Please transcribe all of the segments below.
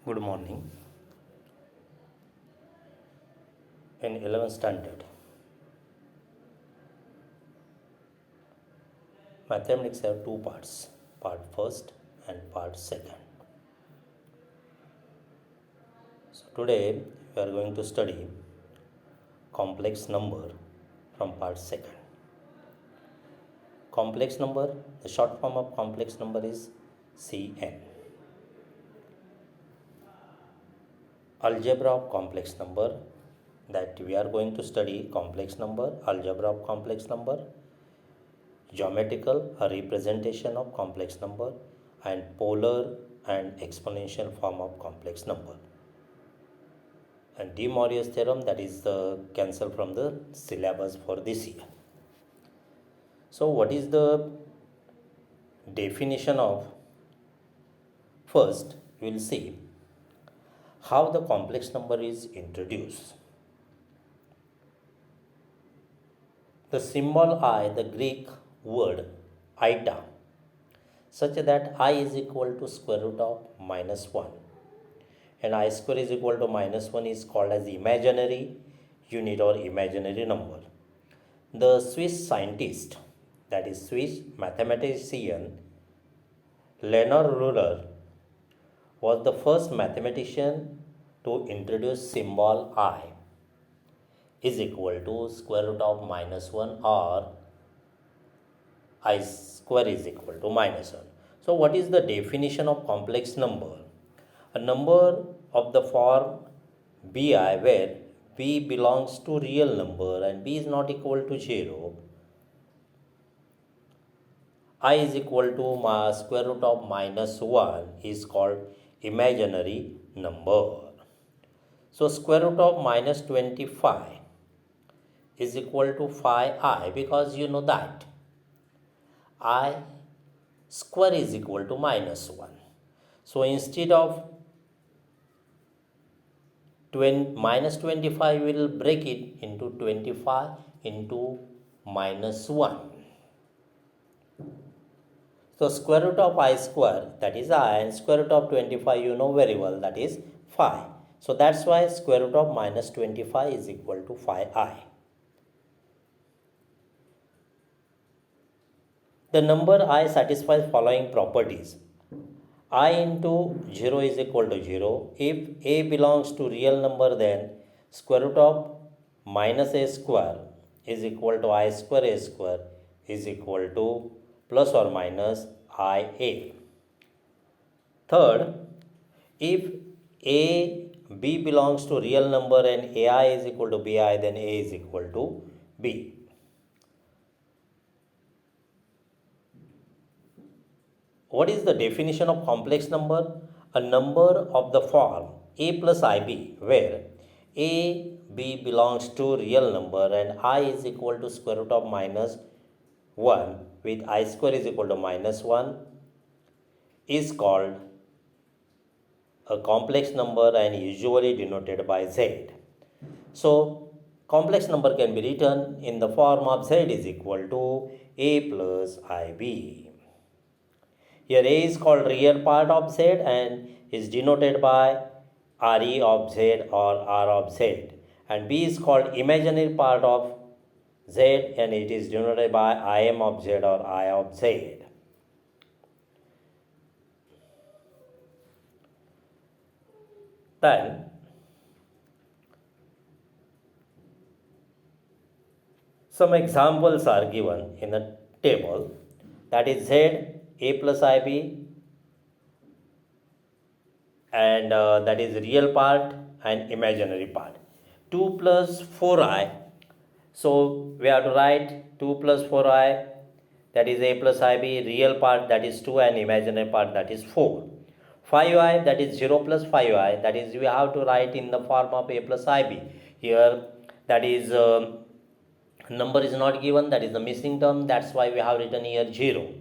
Good morning. In 11th standard, mathematics have two parts, part first and part second. So today we are going to study complex number from part second. Complex number, the short form of complex number is CN. Algebra of complex number, that we are going to study complex number, algebra of complex number, geometrical representation of complex number, and polar and exponential form of complex number. And De Moivre's theorem, that is cancelled from the syllabus for this year. So what is the definition of? First we will see how the complex number is introduced. The symbol I, the Greek word iota, such that I is equal to square root of minus 1 and I square is equal to minus 1 is called as imaginary unit or imaginary number. The Swiss scientist, that is Swiss mathematician Leonard Euler, was the first mathematician to introduce symbol I is equal to square root of minus 1 or I square is equal to minus 1. So what is the definition of complex number? A number of the form bi where b belongs to real number and b is not equal to 0. I is equal to square root of minus 1 is called imaginary number. So square root of minus 25 is equal to 5i, because you know that I square is equal to minus 1. So instead of minus 25, we will break it into 25 into minus 1. So square root of I square, that is I, and square root of 25 you know very well, that is 5. So that's why square root of minus 25 is equal to 5i. The number I satisfies following properties. I into 0 is equal to 0. If a belongs to real number, then square root of minus a square is equal to I square a square is equal to plus or minus IA. Third, if B belongs to real number and AI is equal to BI, then A is equal to B. What is the definition of complex number? A number of the form a plus ib, where a, b belongs to real number and I is equal to square root of minus 1 with I square is equal to minus 1 is called a complex number and usually denoted by z. So complex number can be written in the form of z is equal to a plus ib. Here A is called real part of Z and is denoted by RE of Z or R of Z. And B is called imaginary part of Z and it is denoted by IM of Z or I of Z. Then some examples are given in the table, that is Z a plus ib and that is real part and imaginary part. 2 plus 4i, so we have to write 2 plus 4i, that is a plus ib, real part that is 2 and imaginary part that is 4. 5i, that is 0 plus 5i, that is we have to write in the form of a plus ib. Here that is number is not given, that is the missing term, that's why we have written here 0.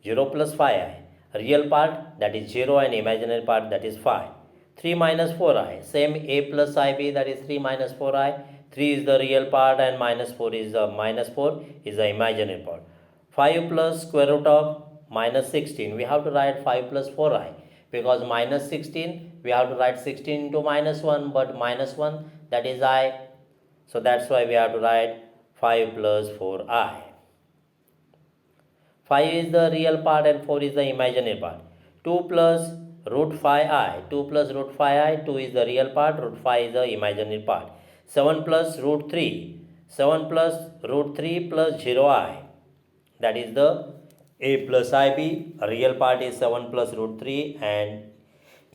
0 plus 5i, real part that is 0 and imaginary part that is 5. 3 minus 4i, same a plus ib, that is 3 minus 4i. 3 is the real part and minus 4 is the imaginary part. 5 plus square root of minus 16, we have to write 5 plus 4i because minus 16, we have to write 16 into minus 1, but minus 1, that is I. So that's why we have to write 5 plus 4i. 5 is the real part and 4 is the imaginary part. 2 plus root 5i. 2 plus root 5i. 2 is the real part. Root 5 is the imaginary part. 7 plus root 3. 7 plus root 3 plus 0i. That is the a plus ib. Real part is 7 plus root 3 and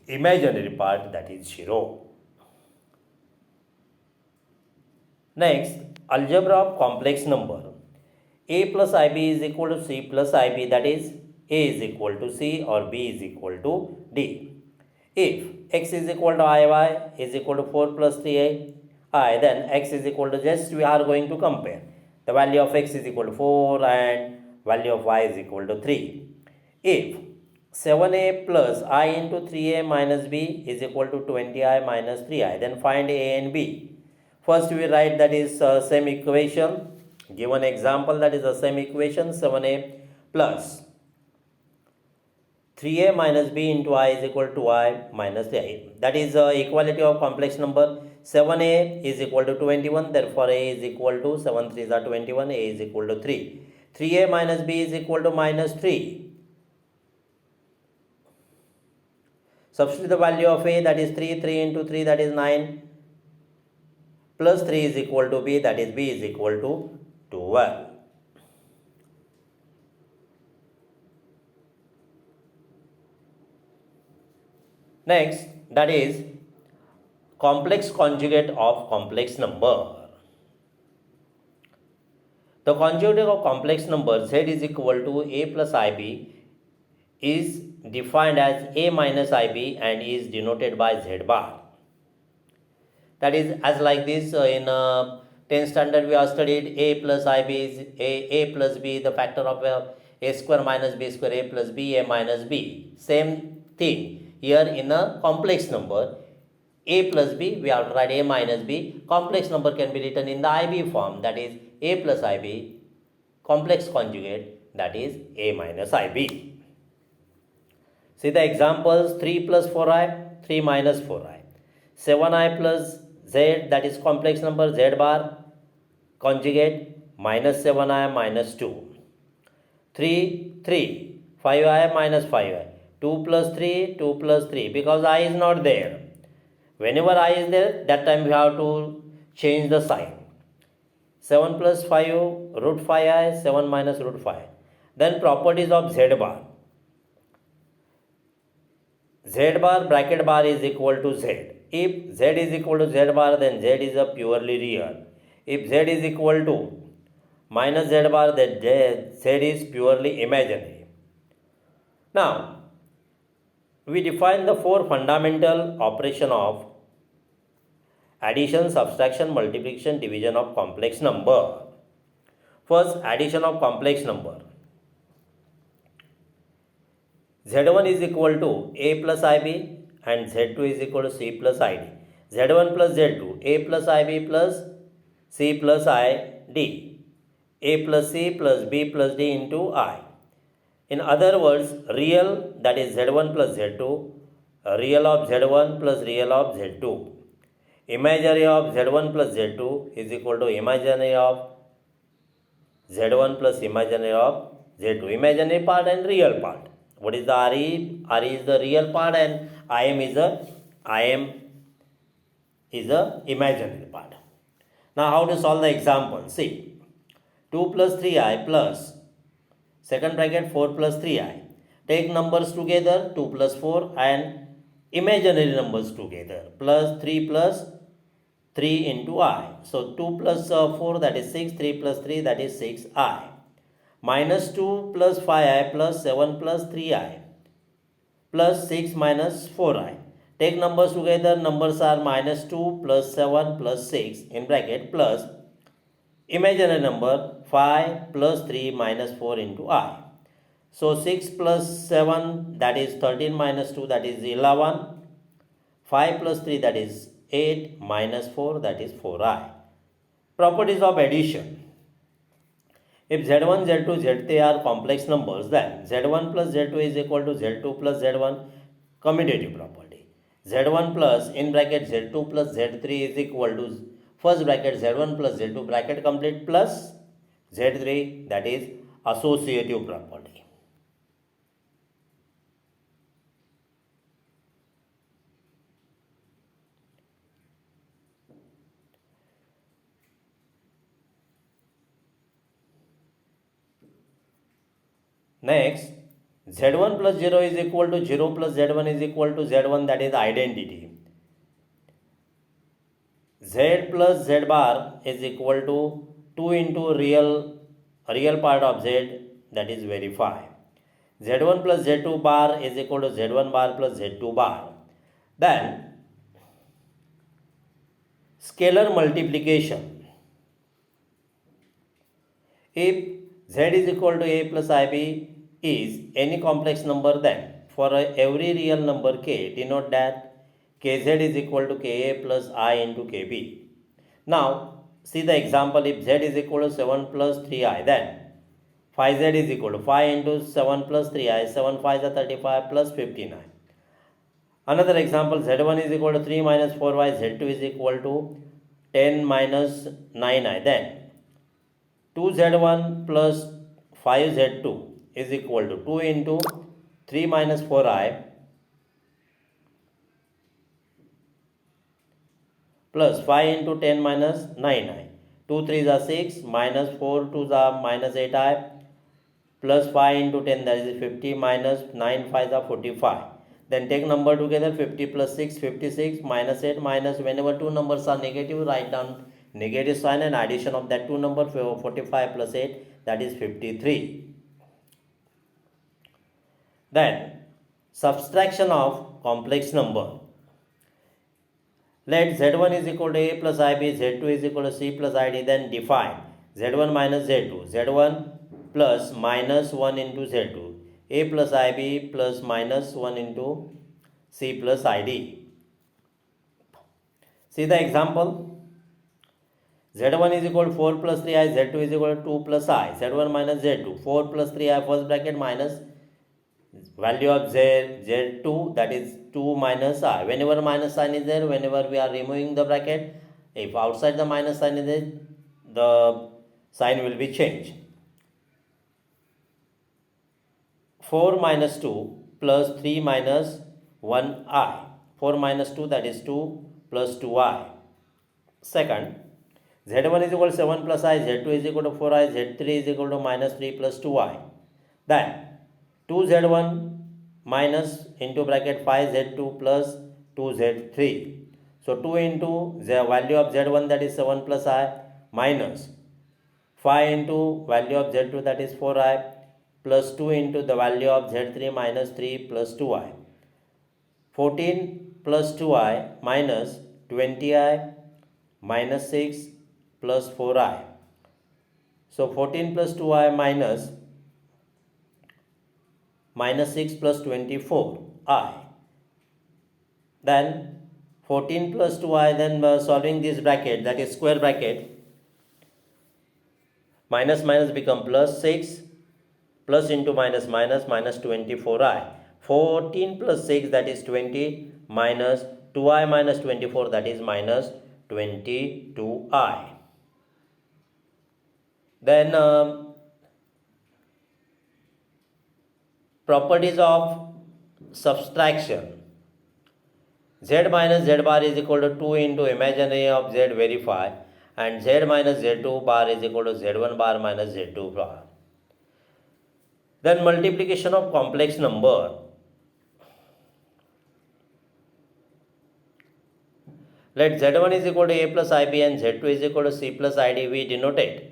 imaginary part, that is 0. Next, algebra of complex number. A plus ib is equal to c plus ib, that is a is equal to c or b is equal to d. If x is equal to iy is equal to 4 plus 3i, then x is equal to, just we are going to compare. The value of x is equal to 4 and value of y is equal to 3. If 7a plus I into 3a minus b is equal to 20i minus 3i, then find a and b. First we write, that is same equation. Given example, that is the same equation. 7a plus 3a minus b into I is equal to I minus 3i. That is equality of complex number. 7a is equal to 21, therefore a is equal to 7 3s are 21, a is equal to 3. 3a minus b is equal to minus 3. Substitute the value of a, that is 3. 3 into 3, that is 9. Plus 3 is equal to b, that is b is equal to 12. Next, that is complex conjugate of complex number. The conjugate of complex number z is equal to a plus ib is defined as a minus ib and is denoted by z bar. That is as like this, in 10th standard we have studied a plus ib is a plus b, the factor of a square minus b square, a plus b, a minus b. Same thing here in a complex number, a plus b, we have to write a minus b. Complex number can be written in the ib form, that is a plus ib, complex conjugate, that is a minus ib. See the examples: 3 plus 4i, 3 minus 4i. 7i plus z, that is complex number, z bar conjugate minus 7i minus 2. 3, 5i minus 5i. 2 plus 3, 2 plus 3, because I is not there. Whenever I is there, that time we have to change the sign. 7 plus 5 root 5i, 7 minus root 5. Then properties of z bar. Z bar bracket bar is equal to z. If z is equal to z bar, then z is a purely real. If z is equal to minus z bar, then z is purely imaginary. Now, we define the 4 fundamental operation of addition, subtraction, multiplication, division of complex number. First, addition of complex number. Z1 is equal to a plus ib and Z2 is equal to c plus id. Z1 plus Z2, a plus ib plus c plus id, a plus c plus b plus d into I. In other words, real, that is Z1 plus Z2, real of Z1 plus real of Z2. Imaginary of Z1 plus Z2 is equal to imaginary of Z1 plus imaginary of Z2. Imaginary part and real part. What is the RE? RE is the real part and IM is the imaginary part. Now how to solve the example? See, 2 plus 3i plus second bracket 4 plus 3i. Take numbers together, 2 plus 4 and imaginary numbers together, plus 3 plus 3 into I. So 2 plus 4, that is 6, 3 plus 3, that is 6i. Minus 2 plus 5i plus 7 plus 3i plus 6 minus 4i. Take numbers together, numbers are minus 2 plus 7 plus 6 in bracket plus imaginary number 5 plus 3 minus 4 into I. So 6 plus 7, that is 13 minus 2, that is 11. 5 plus 3, that is 8 minus 4, that is 4i. Properties of addition. If Z1, Z2, Z3 are complex numbers, then Z1 plus Z2 is equal to Z2 plus Z1. commutative property. Z1 plus in bracket Z2 plus Z3 is equal to first bracket Z1 plus Z2 bracket complete plus Z3, that is associative property. Next, Z1 plus 0 is equal to 0 plus Z1 is equal to Z1, that is identity. Z plus Z bar is equal to 2 into real part of Z, that is verify. Z1 plus Z2 bar is equal to Z1 bar plus Z2 bar. Then scalar multiplication. If Z is equal to A plus IB is any complex number, then for every real number K, denote that Kz is equal to Ka plus I into Kb. Now see the example. If Z is equal to 7 plus 3i, then 5Z is equal to 5 into 7 plus 3i, 7 5 is 35 plus 59. Another example, Z1 is equal to 3 minus 4y, Z2 is equal to 10 minus 9i, then 2Z1 plus 5Z2 is equal to 2 into 3 minus 4i plus 5 into 10 minus 9i. 2 3s are 6 minus 4 2s are minus 8i plus 5 into 10, that is 50 minus 9 5s are 45. Then take number together, 50 plus 6 56 minus 8 minus, whenever two numbers are negative, write down negative sign and addition of that two number, 45 plus 8, that is 53. Then subtraction of complex number. Let Z1 is equal to A plus IB, Z2 is equal to C plus ID. Then define Z1 minus Z2, Z1 plus minus 1 into Z2, A plus IB plus minus 1 into C plus ID. See the example. Z1 is equal to 4 plus 3i, Z2 is equal to 2 plus I, Z1 minus Z2, 4 plus 3i first bracket minus value of Z2, that is 2 minus I. Whenever minus sign is there, whenever we are removing the bracket, if outside the minus sign is there, the sign will be changed. 4 minus 2 plus 3 minus 1i. 4 minus 2, that is 2 plus 2i. Second, Z1 is equal to 7 plus I, Z2 is equal to 4i, Z3 is equal to minus 3 plus 2i. Then 2Z1 minus into bracket 5Z2 plus 2Z3. So 2 into the value of Z1, that is 7 plus I, minus 5 into value of Z2, that is 4i, plus 2 into the value of Z3 minus 3 plus 2i. 14 plus 2i minus 20i minus 6 plus 4i. So 14 plus 2i minus 6 plus 24i. Then 14 plus 2i, then solving this bracket, that is square bracket, minus minus become plus 6, plus into minus minus, minus 24i. 14 plus 6, that is 20, minus 2i minus 24, that is minus 22i. Then properties of subtraction. Z minus Z bar is equal to 2 into imaginary of Z verify, and Z minus Z2 bar is equal to Z1 bar minus Z2 bar. Then multiplication of complex number. Let Z1 is equal to A plus IB and Z2 is equal to C plus ID. We denote it